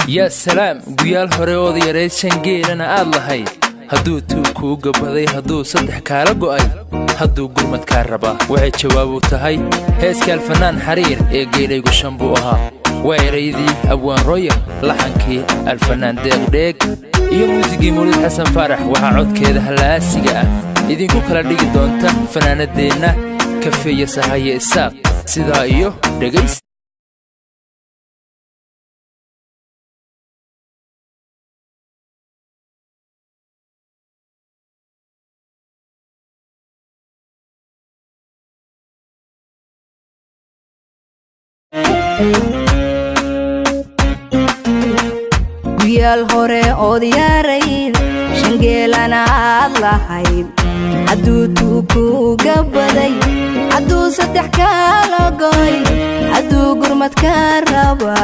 يا سلام قيال هريود يريد شنقيلنا الله هدو توكو قبضي هدو صدح كارقو أي هدو قرمت كاربا وعي شوابو تهي هيسك الفنان حرير إيقيلي قشنبوها وعيريدي أبوان رويا لحنكي الفنان ديق ديق iyo muusigii Mawlid Xasan Faarax waxa codkeeda halaasiga ah idinku kala dhigi doonta fanaanadeena Kafeeya Sahaye Isaaq sida iyo dhageys ويال هوري أوديارين شنجيلنا اللهين عدو توكو قبضي عدو صدح كالوغوي عدو قرمت كاربا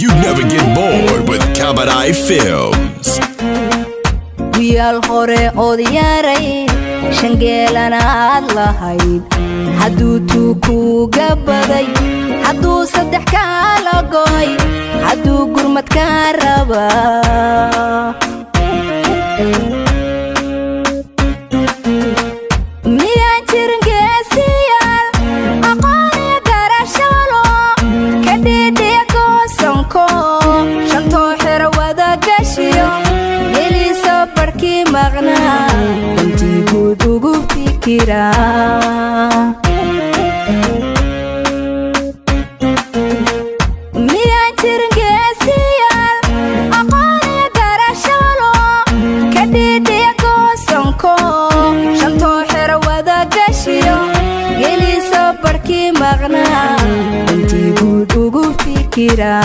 You never get bored with Kabarai Films. ويال هوري أوديارين شنجيلنا اللهين عدو توكو قبضي عدو صدح كالوغوي عدو قرمت كاربا ميان ترنجيسيال أقاني قرشالو كديدي قوسنكو شنطو حرودا قشيو يلي صبركي مغنى انتي قدوغو فكرا انتي قدوغو فكرا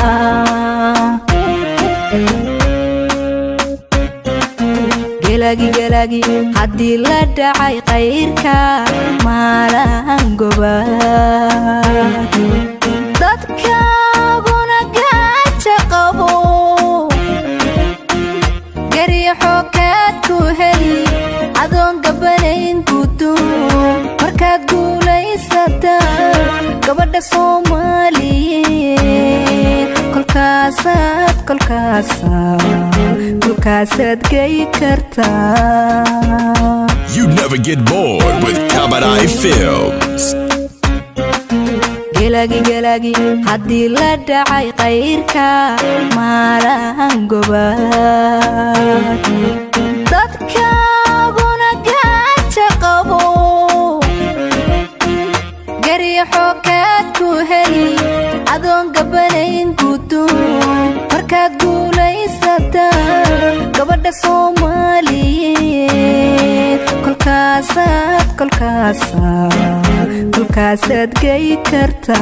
قلاقي حدي لدعي غيركا مالان قبات دادكا قنقات قبو قريحو كاتكو هلي عدون قبلين قدو مركات قولي gabadha Soomaaliyeed kolkaasaad gay kartaa You never get bored with Kabarai Films. Gelagi haddii la dhacay qayrka maalaan gobaad dadka gaaja qabo حوكاتكو هلي عدون قبلين قدو مركات قولي ستا قبضة Soomaaliyeed كل كاسات جاي كرتا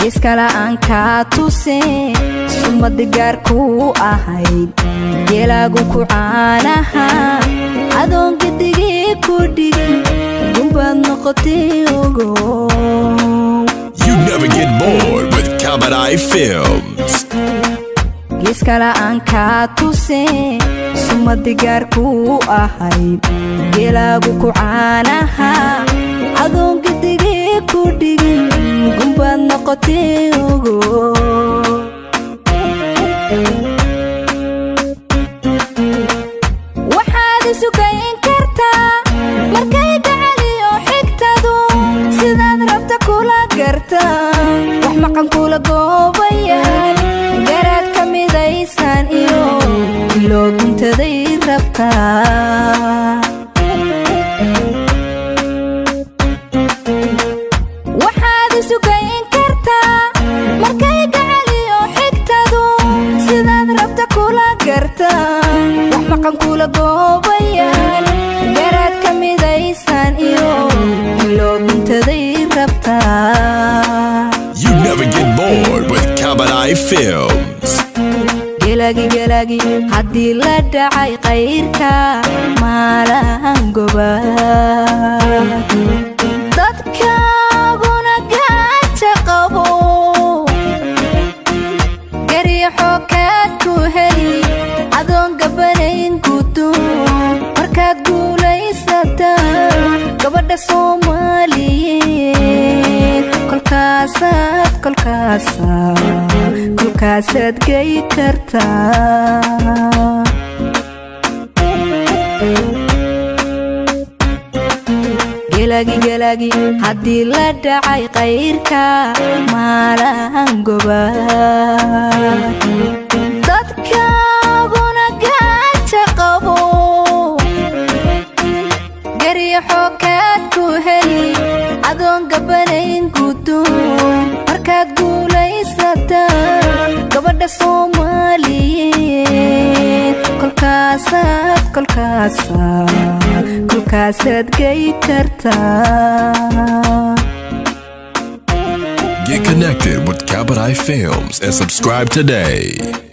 iskala aan ka tuseen sumad gaarku ahayd yeelagu ku caanaha adoon gidigii ku dhigin gumbad noqotay ogo You never get bored with Kabarai Films. iskala aan ka tuseen sumad gaarku ahayd yeelagu ku caanaha adoon gidigii ku dhigin gumbad noqotay ogo waxaad sugayn kartaa markay gacaliyo xigtadu sidaad rabta kula gartaa wax maqan kula goobayaan garaad ka midaysan iyo loo guntaday rabtaa waxaad sugayn maqan kula goobayaan garaad ka midaysan iyo loo bintaday rabtaa. You never get bored with Kabanai Films. gelagi haddii la dhacay qayrka maalaan gobaa dadkaaguna gaaja qabo gariixo kaad ku heli adoon gabanayn guduun markaad guulaysataa gabadha Soomaaliyeed kolkaasaad gay kartaa. gelagi haddii la dhacay qayrka maalaan gobaa dadkaaguna gaaja qabo gariixo kaad ku heli adoon gabanayn guduun markaad guulaysataa gabadha Soomaaliyeed kolkaasaad gay kartaa. Get connected with Kabanai Films and subscribe today.